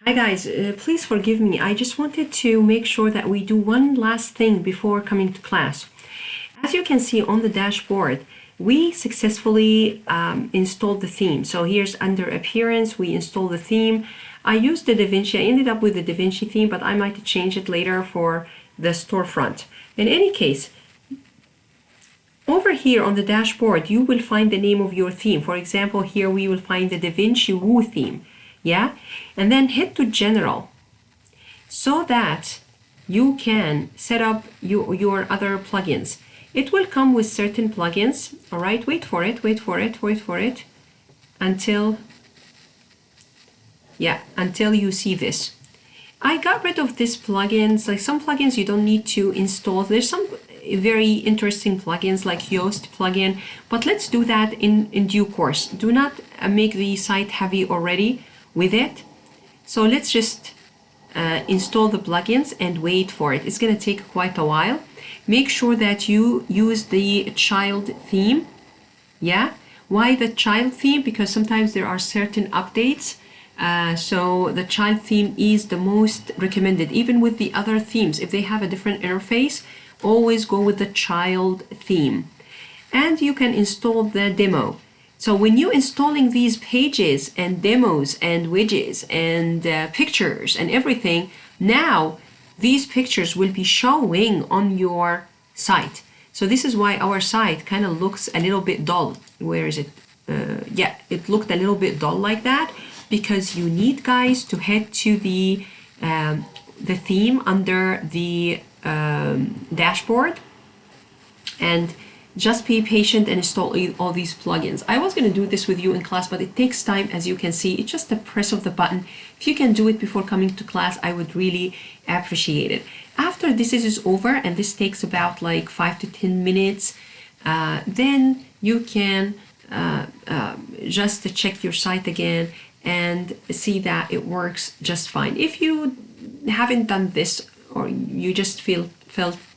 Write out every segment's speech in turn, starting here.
Hi guys, please forgive me. I just wanted to make sure that we do one last thing before coming to class. As you can see on the dashboard, we successfully installed the theme. So here's under appearance, we installed the theme. I used the Vinci. I ended up with the Vinci theme, but I might change it later for the storefront. In any case, over here on the dashboard, you will find the name of your theme. For example, here we will find the Vinci Woo theme. Yeah, and then hit to general so that you can set up your other plugins. It will come with certain plugins. All right, wait for it until you see this. I got rid of these plugins. Like some plugins you don't need to install. There's some very interesting plugins like Yoast plugin, but let's do that in due course. Do not make the site heavy already with it. So let's just install the plugins and wait for it. It's going to take quite a while. Make sure that you use the child theme. Yeah, why the child theme? Because sometimes there are certain updates. So the child theme is the most recommended. Even with the other themes, if they have a different interface, always go with the child theme. And you can install the demo. So when you're installing these pages and demos and widgets and pictures and everything, now these pictures will be showing on your site. So this is why our site kind of looks a little bit dull. Where is it? Yeah, it looked a little bit dull like that because you need, guys, to head to the theme under the dashboard and just be patient and install all these plugins. I was going to do this with you in class, but it takes time. As you can see, it's just the press of the button. If you can do it before coming to class, I would really appreciate it. After this is over, and this takes about like 5 to 10 minutes, then you can just check your site again and see that it works just fine. If you haven't done this, or you just felt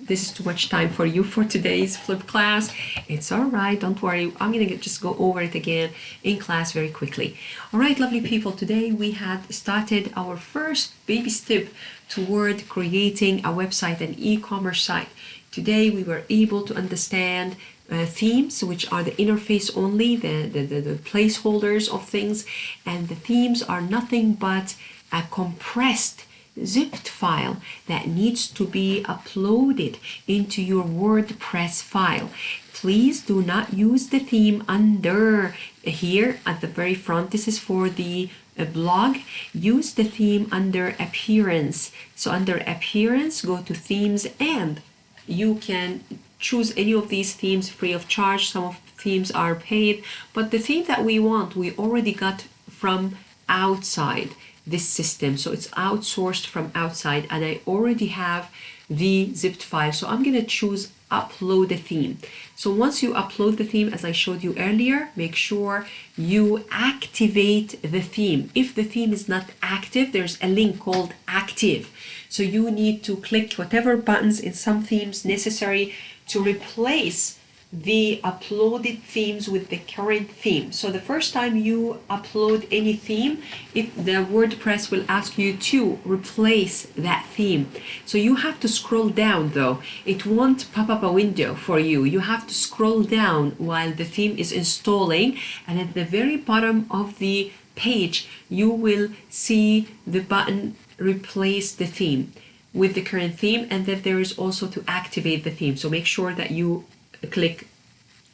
this is too much time for you for today's flip class, it's all right, don't worry. I'm gonna just go over it again in class very quickly. All right, lovely people, today we had started our first baby step toward creating a website, an e-commerce site. Today we were able to understand themes, which are the interface only, the placeholders of things, and the themes are nothing but a compressed zipped file that needs to be uploaded into your WordPress file. Please do not use the theme under here at the very front. This is for the blog. Use the theme under appearance. So under appearance, go to themes, and you can choose any of these themes free of charge. Some of the themes are paid, but the theme that we want, we already got from outside this system. So it's outsourced from outside, and I already have the zipped file. So I'm going to choose upload a theme. So once you upload the theme, as I showed you earlier, make sure you activate the theme. If the theme is not active, there's a link called active. So you need to click whatever buttons in some themes necessary to replace the uploaded themes with the current theme. So the first time you upload any theme, the WordPress will ask you to replace that theme. So you have to scroll down though. It won't pop up a window for you. You have to scroll down while the theme is installing, and at the very bottom of the page you will see the button replace the theme with the current theme, and then there is also to activate the theme. So make sure that you click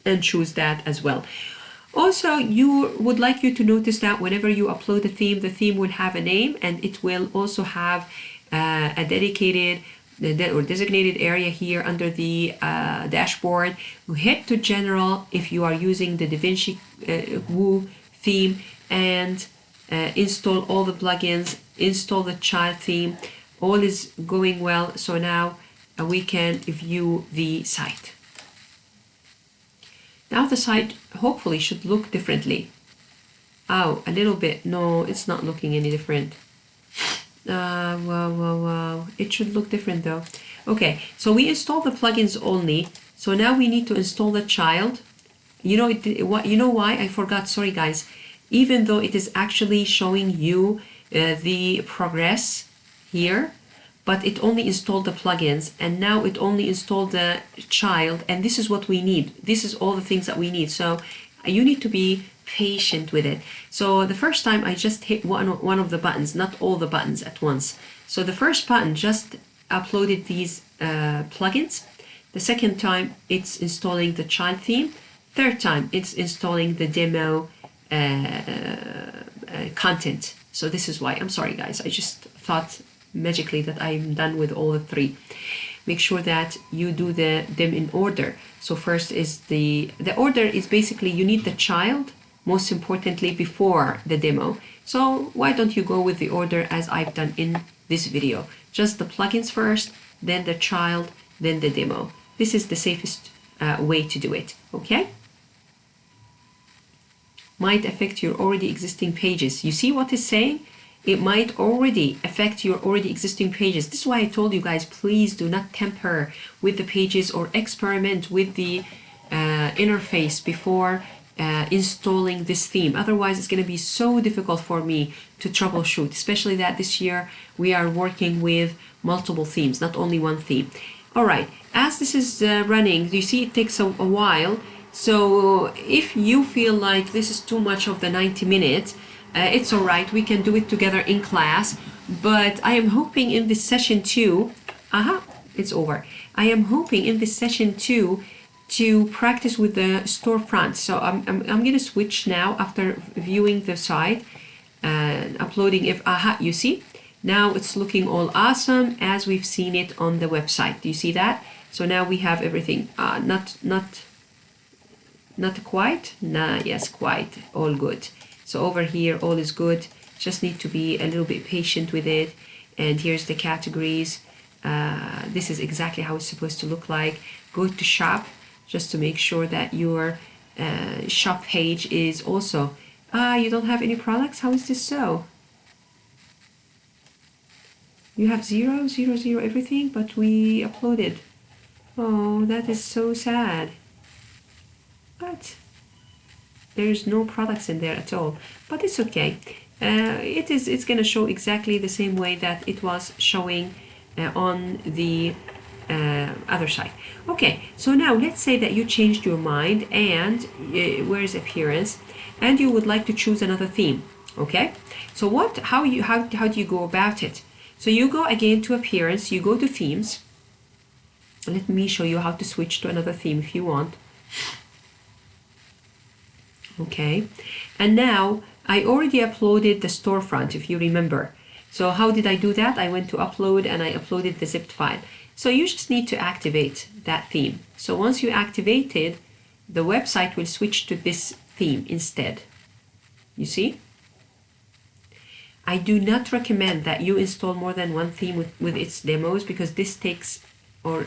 and choose that as well. Also, you would like you to notice that whenever you upload a theme, the theme will have a name, and it will also have a dedicated or designated area here under the dashboard. You head to general if you are using the Vinci Woo theme, and install all the plugins, install the child theme. All is going well. So now we can view the site. Now the site hopefully should look differently. Oh, a little bit. No, it's not looking any different. Wow. It should look different though. Okay, so we installed the plugins only. So now we need to install the child. You know why? I forgot. Sorry guys. Even though it is actually showing you the progress here, but it only installed the plugins, and now it only installed the child, and this is what we need. This is all the things that we need. So you need to be patient with it. So the first time I just hit one of the buttons, not all the buttons at once. So the first button just uploaded these plugins. The second time it's installing the child theme. Third time it's installing the demo content. So this is why. I'm sorry guys, I just thought magically that I'm done with all the three. Make sure that you do them in order. So first is the order is basically you need the child most importantly before the demo. So why don't you go with the order as I've done in this video? Just the plugins first, then the child, then the demo. This is the safest way to do it, okay? Might affect your already existing pages. You see what it's saying? It might already affect your already existing pages. This is why I told you guys, please do not tamper with the pages or experiment with the interface before installing this theme. Otherwise, it's going to be so difficult for me to troubleshoot, especially that this year we are working with multiple themes, not only one theme. All right, as this is running, you see it takes a while. So if you feel like this is too much of the 90 minutes, it's all right, we can do it together in class, but I am hoping in this session too, it's over. I am hoping in this session too to practice with the storefront. So I'm going to switch now after viewing the site and uploading. If you see, now it's looking all awesome as we've seen it on the website. Do you see that? So now we have everything. Not quite. Nah, yes, quite. All good. So over here, all is good. Just need to be a little bit patient with it. And here's the categories. This is exactly how it's supposed to look like. Go to shop just to make sure that your shop page is also. You don't have any products? How is this so? You have 0, 0, 0, everything, but we uploaded. Oh, that is so sad. But there's no products in there at all, but it's okay. It's going to show exactly the same way that it was showing on the other side. Okay, so now let's say that you changed your mind and where's appearance, and you would like to choose another theme. Okay, so how do you go about it? So you go again to appearance, you go to themes. Let me show you how to switch to another theme if you want. Okay, and now I already uploaded the storefront, if you remember. So how did I do that? I went to upload and I uploaded the zipped file. So you just need to activate that theme. So once you activate it, the website will switch to this theme instead. You see? I do not recommend that you install more than one theme with its demos, because this takes or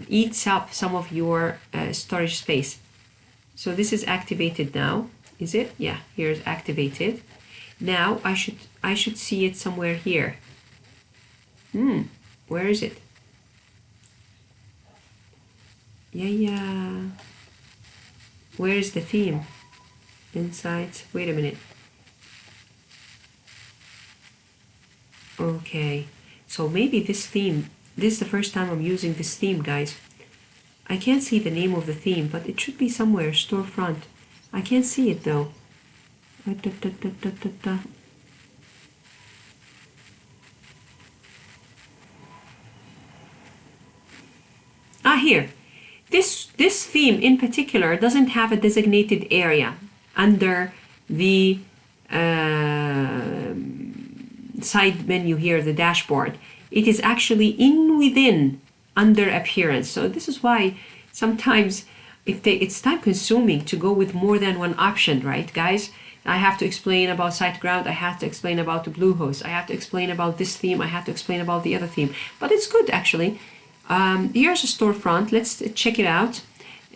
eats up some of your storage space. So this is activated now, is it? Yeah, here's activated. Now I should see it somewhere here. Where is it? Yeah. Where is the theme? Insights. Wait a minute. Okay, so maybe this theme, this is the first time I'm using this theme, guys. I can't see the name of the theme, but it should be somewhere, storefront. I can't see it though. Here. This theme in particular doesn't have a designated area under the side menu here, the dashboard. It is actually within under appearance. So this is why sometimes it's time consuming to go with more than one option, right guys? I have to explain about SiteGround, I have to explain about the Bluehost, I have to explain about this theme, I have to explain about the other theme, but it's good actually. Here's a storefront, let's check it out.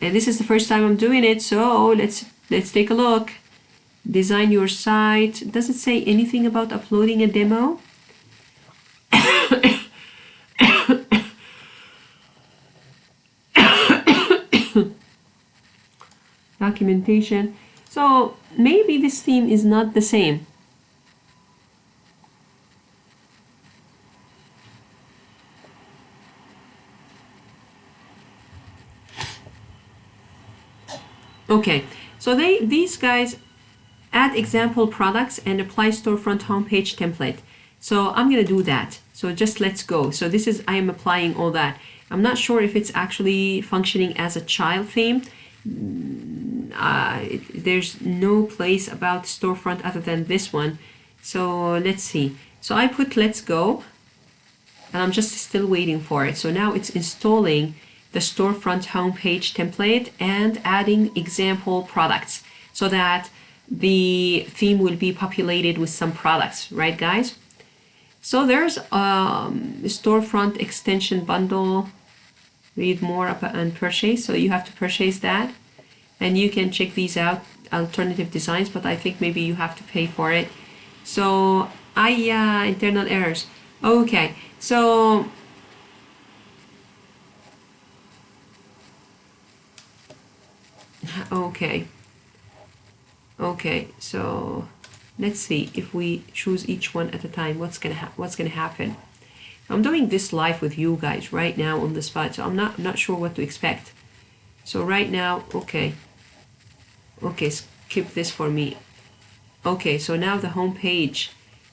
And this is the first time I'm doing it, so let's take a look. Design your site. Does it say anything about uploading a demo? Documentation. So maybe this theme is not the same. Okay, so these guys add example products and apply storefront homepage template. So I'm gonna do that. So just let's go. So this is, I am applying all that. I'm not sure if it's actually functioning as a child theme. There's no place about storefront other than this one. So let's see. So I put let's go, and I'm just still waiting for it. So now it's installing the storefront homepage template and adding example products so that the theme will be populated with some products, right guys? So there's storefront extension bundle, read more about and purchase. So you have to purchase that, and you can check these out, alternative designs, but I think maybe you have to pay for it. So internal errors. Okay, so okay, so let's see if we choose each one at a time, what's gonna happen. I'm doing this live with you guys right now on the spot, so I'm not sure what to expect. So right now, okay, skip this for me. Okay, so now the home page,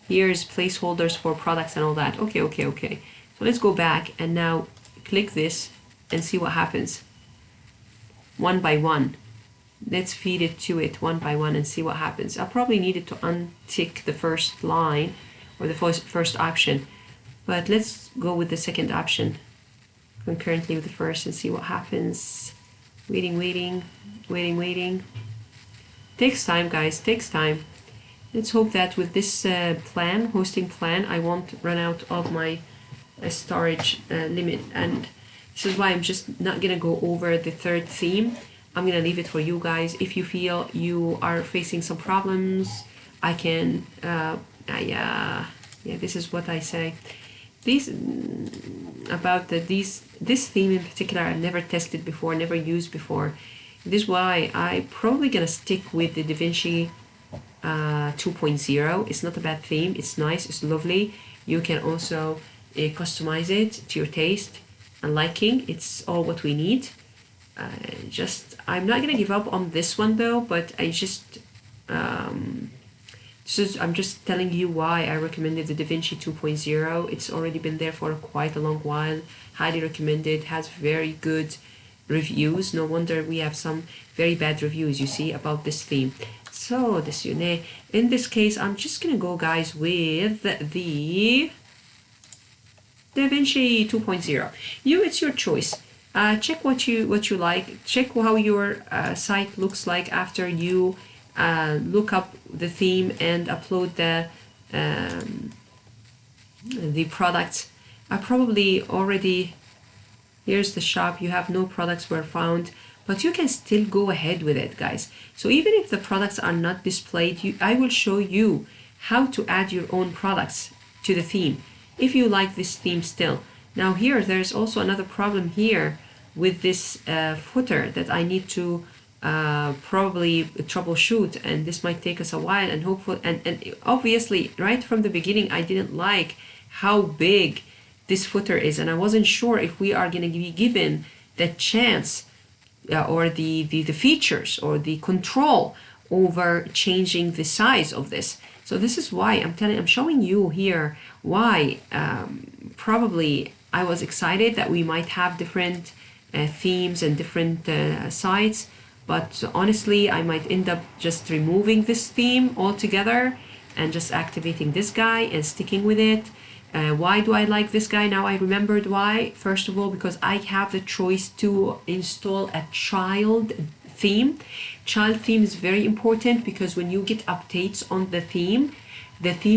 here's placeholders for products and all that. Okay. So let's go back and now click this and see what happens. One by one. Let's feed it to it one by one and see what happens. I probably needed to untick the first line or the first option, but let's go with the second option concurrently with the first and see what happens. Waiting. Takes time, guys, takes time. Let's hope that with this hosting plan, I won't run out of my storage limit. And this is why I'm just not gonna go over the third theme. I'm gonna leave it for you guys. If you feel you are facing some problems, I can, this is what I say. This theme in particular, I've never tested before, never used before. This is why I'm probably gonna stick with the Vinci 2.0. It's not a bad theme, it's nice, it's lovely. You can also customize it to your taste and liking. It's all what we need. I'm not gonna give up on this one though, but I'm just telling you why I recommended the Vinci 2.0. It's already been there for quite a long while. Highly recommended, has very good reviews. No wonder we have some very bad reviews, you see, about this theme. So in this case, I'm just gonna go, guys, with the Vinci 2.0. It's your choice. Check what you like. Check how your site looks like after you look up the theme and upload the products. I probably already, here's the shop. You have no products were found, but you can still go ahead with it, guys. So even if the products are not displayed, I will show you how to add your own products to the theme if you like this theme still. Now here, there's also another problem here with this footer that I need to probably troubleshoot, and this might take us a while, and hopefully, and obviously right from the beginning I didn't like how big this footer is, and I wasn't sure if we are going to be given the chance or the features or the control over changing the size of this. So this is why I'm showing you here why probably I was excited that we might have different themes and different sites, but honestly I might end up just removing this theme altogether and just activating this guy and sticking with it. Why do I like this guy? Now I remembered why. First of all, because I have the choice to install a child theme. Child theme is very important because when you get updates on the theme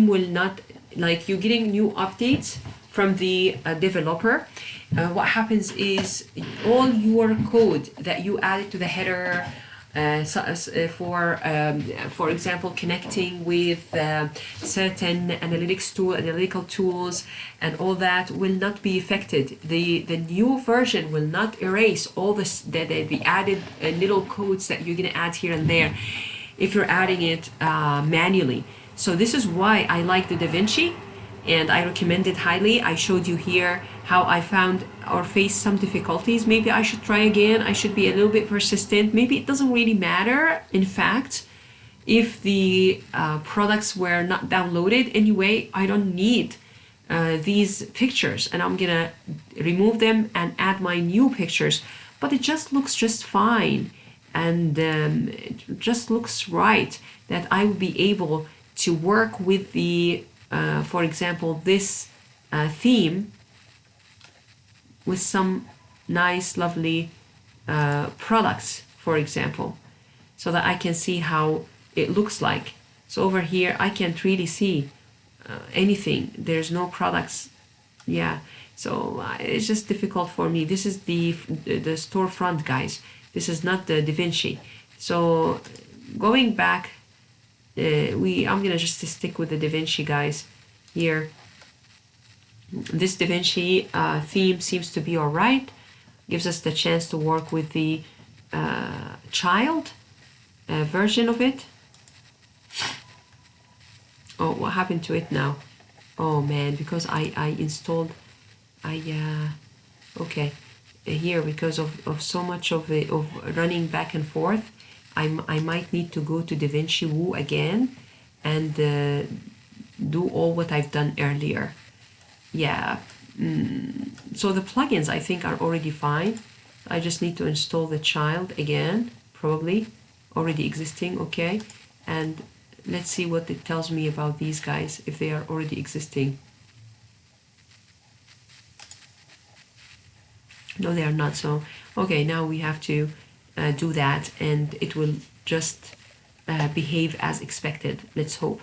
will not, like you're getting new updates from the developer. What happens is all your code that you added to the header, for example, connecting with certain analytical tools and all that will not be affected. The new version will not erase all the added little codes that you're going to add here and there if you're adding it manually. So this is why I like the Vinci. and I recommend it highly. I showed you here how I found or faced some difficulties. Maybe I should try again. I should be a little bit persistent. Maybe it doesn't really matter, in fact, if the products were not downloaded. Anyway, I don't need these pictures, and I'm gonna remove them and add my new pictures, but it just looks just fine, and it just looks right that I will be able to work with the for example, this theme with some nice lovely products, for example, so that I can see how it looks like. So over here I can't really see anything. There's no products. Yeah, so it's just difficult for me. This is the storefront, guys. This is not the Da Vinci. So going back, I'm gonna just stick with the Da Vinci, guys. Here, this Da Vinci theme seems to be all right. Gives us the chance to work with the child version of it. Oh, what happened to it now? Oh man, because I installed, okay, here, because of so much of running back and forth, I might need to go to Da Vinci Woo again and do all what I've done earlier. Yeah, so the plugins I think are already fine. I just need to install the child again, probably already existing. Okay, and let's see what it tells me about these guys, if they are already existing. No, they are not. So okay, now we have to do that, and it will just behave as expected. Let's hope.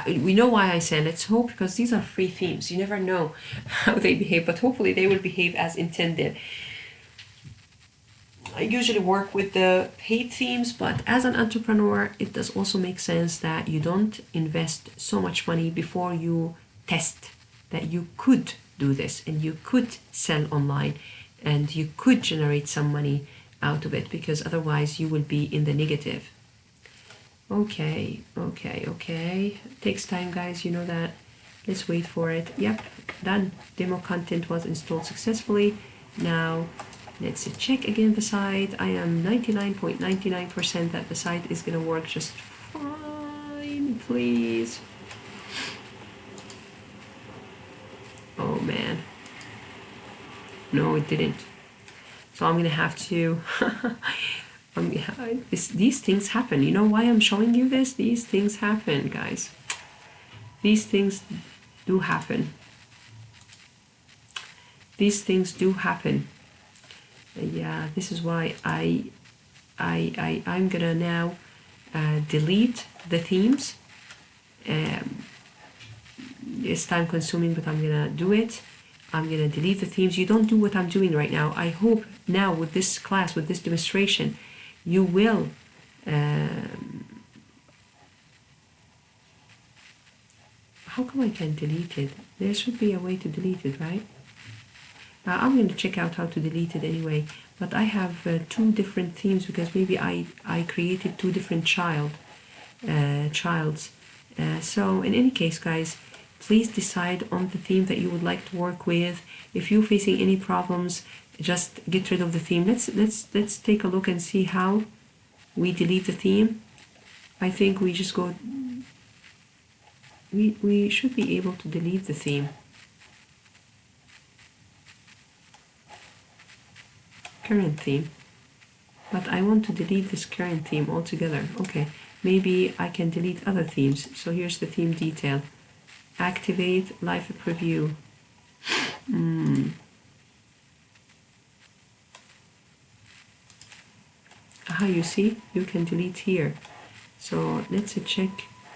We know why I say let's hope, because these are free themes. You never know how they behave, but hopefully they will behave as intended. I usually work with the paid themes, but as an entrepreneur, it does also make sense that you don't invest so much money before you test that you could do this and you could sell online and you could generate some money out of it, because otherwise you will be in the negative. Okay. It takes time, guys, you know that. Let's wait for it. Yep, done. Demo content was installed successfully. Now let's check again the site. I am 99.99% that the site is gonna work just fine, please. Oh man, no, it didn't. So I'm gonna have to these things happen. You know why I'm showing you this? These things happen, guys. These things do happen. These things do happen. Yeah, this is why I'm gonna now delete the themes. It's time consuming, but I'm gonna do it. I'm gonna delete the themes. You don't do what I'm doing right now. I hope now with this class, with this demonstration, you will how come I can delete it? There should be a way to delete it, right? I'm going to check out how to delete it anyway, but I have two different themes, because maybe I created two different childs. So in any case, guys, please decide on the theme that you would like to work with. If you're facing any problems, just get rid of the theme. Let's take a look and see how we delete the theme. I think we just go, we should be able to delete the theme. Current theme, but I want to delete this current theme altogether. Okay, maybe I can delete other themes. So here's the theme detail. Activate live preview. Aha, you see, you can delete here. So let's check.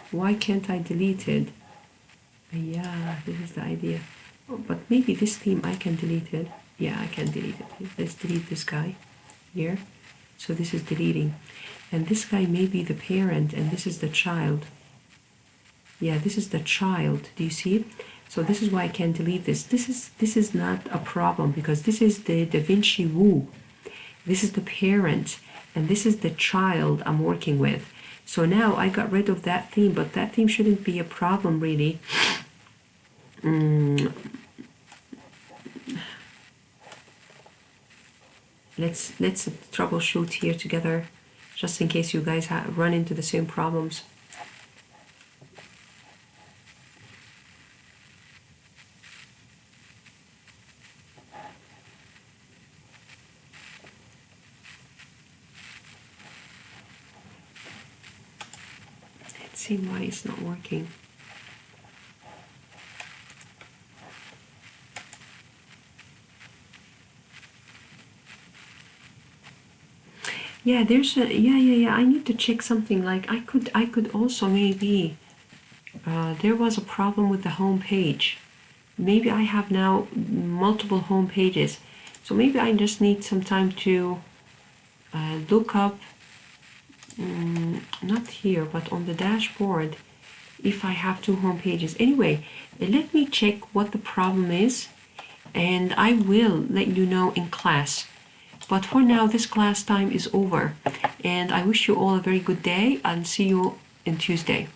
Why can't I delete it? Yeah, this is the idea. Oh, but maybe this theme I can delete it. Yeah, I can delete it. Let's delete this guy here. So this is deleting. And this guy may be the parent, and this is the child. Yeah, this is the child. Do you see it? So this is why I can't delete this. This is not a problem, because this is the Da Vinci Woo. This is the parent, and this is the child I'm working with. So now I got rid of that theme, but that theme shouldn't be a problem really. let's troubleshoot here together, just in case you guys run into the same problems. Let's see why it's not working. Yeah, there's a yeah. I need to check something. Like I could also maybe there was a problem with the home page. Maybe I have now multiple home pages, so maybe I just need some time to look up, not here, but on the dashboard, if I have two home pages. Anyway, let me check what the problem is, and I will let you know in class. But for now, this class time is over, and I wish you all a very good day, and see you on Tuesday.